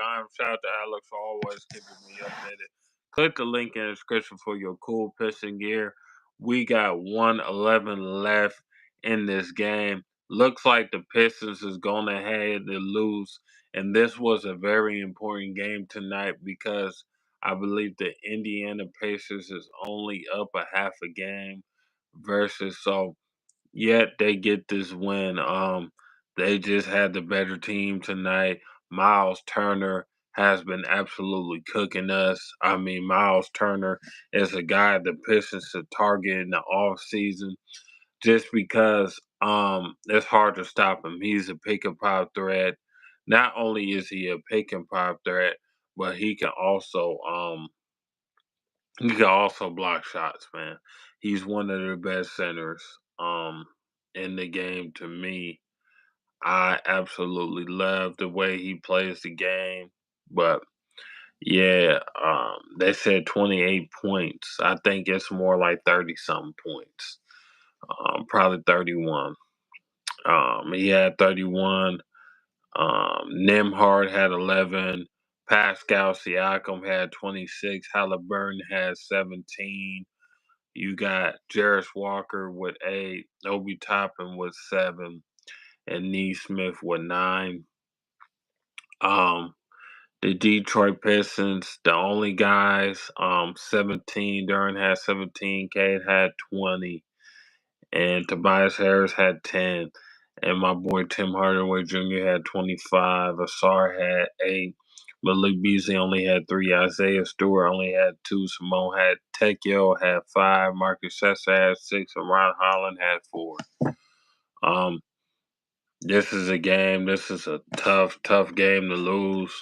time. Shout out to Alex for always keeping me updated. Click the link in the description for your cool Piston gear. We got 111 left in this game. Looks like the Pistons is going to have to lose. And this was a very important game tonight because I believe the Indiana Pacers is only up a half a game versus so yet they get this win. They just had the better team tonight. Miles Turner has been absolutely cooking us. I mean, Miles Turner is a guy the Pistons should target in the off season just because it's hard to stop him. He's a pick and pop threat. Not only is he a pick and pop threat, but he can also block shots, man. He's one of the best centers in the game to me. I absolutely love the way he plays the game. But yeah, they said 28 points. I think it's more like 30 something points. Probably 31. He had 31. Nimhard had 11. Pascal Siakam had 26. Halliburton had 17. You got Jarris Walker with 8, Obi Toppin with 7, and Neesmith with 9. Um, the Detroit Pistons, the only guys, 17. Duran had 17. Cade had 20, and Tobias Harris had 10. And my boy Tim Hardaway Jr. had 25. Asar had 8. Malik Beasley only had 3. Isaiah Stewart only had 2. Simone had Tekio had 5. Marcus Sessa had 6. And Ron Holland had 4. Um, this is a game. This is a tough game to lose.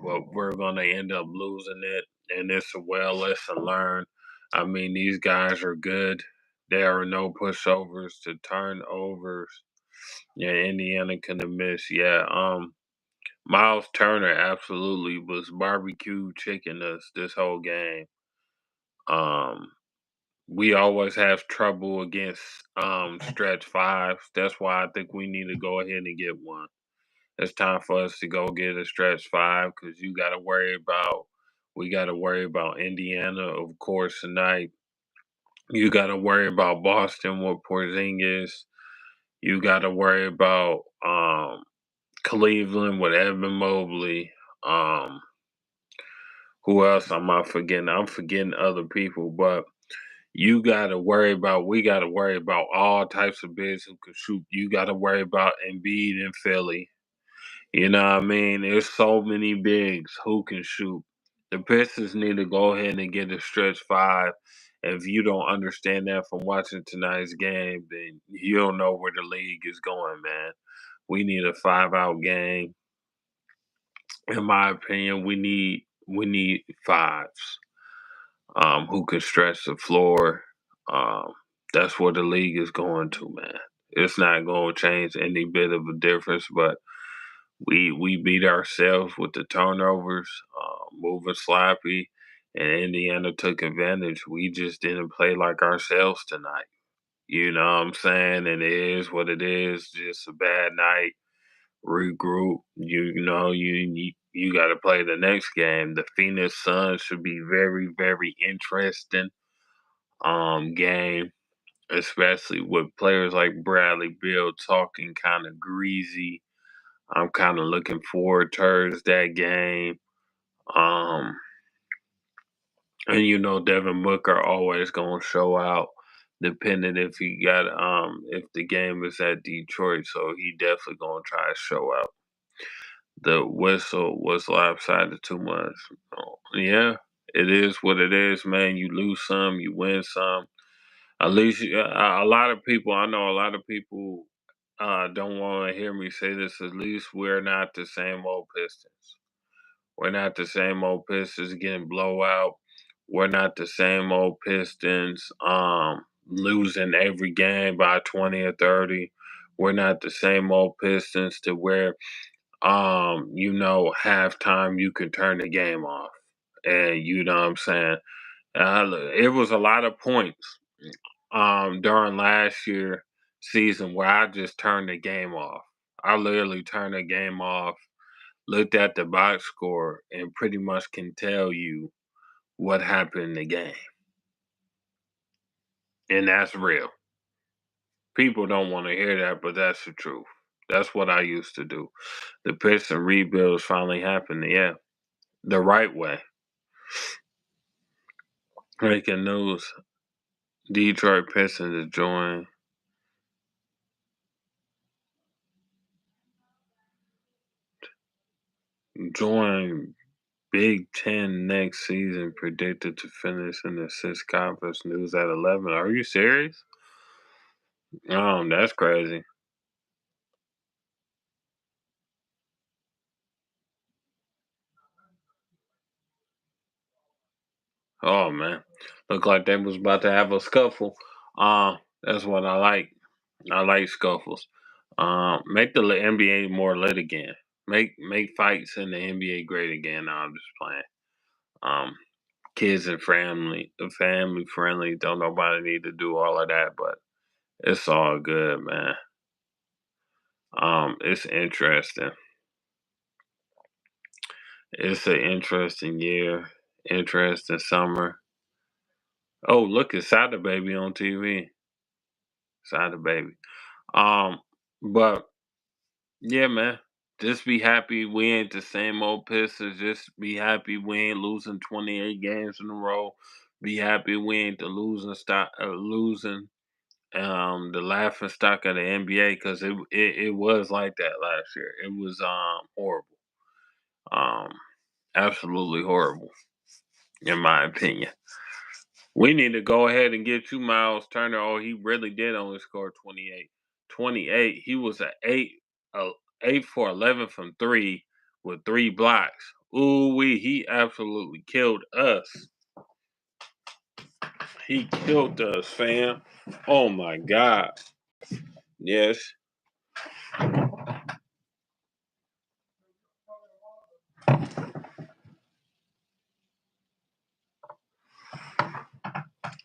But we're gonna end up losing it, and it's a well lesson learned. I mean, these guys are good. There are no pushovers to turnovers. Yeah, Indiana couldn't have missed. Yeah, Miles Turner absolutely was barbecue chicken us this whole game. Um, we always have trouble against stretch fives. That's why I think we need to go ahead and get one. It's time for us to go get a stretch five because we got to worry about Indiana, of course, tonight. You got to worry about Boston with Porzingis. You got to worry about Cleveland with Evan Mobley. Um, who else am I forgetting? I'm forgetting other people, but we got to worry about all types of bigs who can shoot. You got to worry about Embiid in Philly. You know what I mean? There's so many bigs who can shoot. The Pistons need to go ahead and get a stretch five. If you don't understand that from watching tonight's game, then you don't know where the league is going, man. We need a 5-out game. In my opinion, we need fives who can stretch the floor. Um, that's where the league is going to, man. It's not going to change any bit of a difference, but we beat ourselves with the turnovers, moving sloppy, and Indiana took advantage. We just didn't play like ourselves tonight. You know what I'm saying? And it is what it is. Just a bad night. Regroup. You got to play the next game. The Phoenix Suns should be very very interesting game, especially with players like Bradley Beal talking kind of greasy. I'm kind of looking forward towards that game. Um, and Devin Booker always gonna show out, depending if the game is at Detroit. So he definitely gonna try to show out. The whistle was lopsided too much. Yeah, it is what it is, man. You lose some, you win some. At least a lot of people, I know a lot of people don't want to hear me say this. At least we're not the same old Pistons. We're not the same old Pistons getting blowout. We're not the same old Pistons losing every game by 20 or 30. We're not the same old Pistons to where halftime you can turn the game off. And you know what I'm saying? It was a lot of points during last year season where I just turned the game off. I literally turned the game off looked at the box score and pretty much can tell you what happened in the game. And that's real. People don't want to hear that, but that's the truth. That's what I used to do. The Piston rebuilds finally happened, yeah, the right way. Breaking news: Detroit Pistons to join Big Ten next season, predicted to finish in the sixth conference. News at 11. Are you serious? That's crazy. Oh man, look like they was about to have a scuffle. That's what I like. I like scuffles. Make the NBA more lit again. Make fights in the NBA great again. No, I'm just playing. Um, Kids and family friendly. Don't nobody need to do all of that, but it's all good, man. It's interesting. It's an interesting year, interesting summer. Oh, look, it's Sada Baby on TV. Sada Baby. Um, but yeah, man. Just be happy we ain't the same old Pistons. Just be happy we ain't losing 28 games in a row. Be happy we ain't the losing the laughing stock of the NBA because it was like that last year. It was horrible. Um Absolutely horrible, in my opinion. We need to go ahead and get you Miles Turner. Oh, he really did only score 28. 28. He was a 8 for 11 from 3 with 3 blocks. Ooh wee, he absolutely killed us. He killed us, fam. Oh my god. Yes.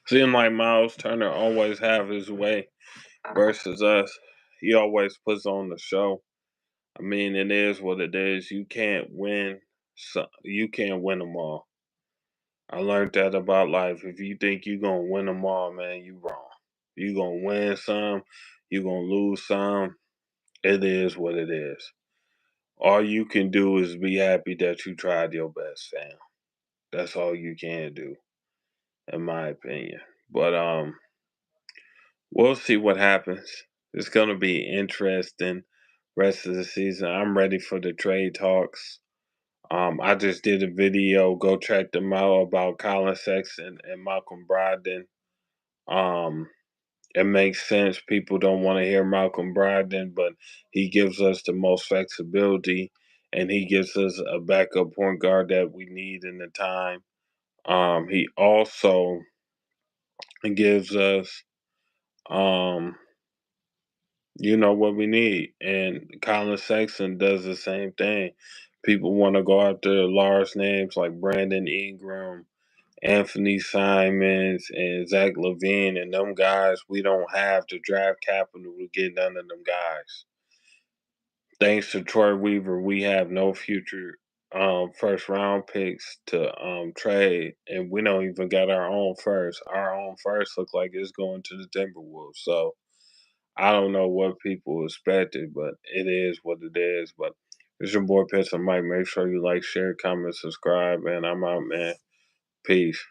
Seems like Miles Turner always have his way versus us. He always puts on the show. I mean, it is what it is. You can't win. You can't win them all. I learned that about life. If you think you're gonna win them all, man, you wrong. You gonna win some. You gonna lose some. It is what it is. All you can do is be happy that you tried your best, fam. That's all you can do, in my opinion. But we'll see what happens. It's gonna be interesting rest of the season. I'm ready for the trade talks. I just did a video. Go check them out about Colin Sexton and Malcolm Brogdon. Um, it makes sense. People don't want to hear Malcolm Brogdon, but he gives us the most flexibility, and he gives us a backup point guard that we need in the time. He also gives us, um, what we need, and Colin Sexton does the same thing. People want to go after large names like Brandon Ingram, Anthony Simons, and Zach Levine, and them guys. We don't have the draft capital to get none of them guys. Thanks to Troy Weaver, we have no future first round picks to trade, and we don't even got our own first. Our own first look like it's going to the Timberwolves. So I don't know what people expected, but it is what it is. But it's your boy Pitts and Mike. Make sure you like, share, comment, subscribe, and I'm out, man. Peace.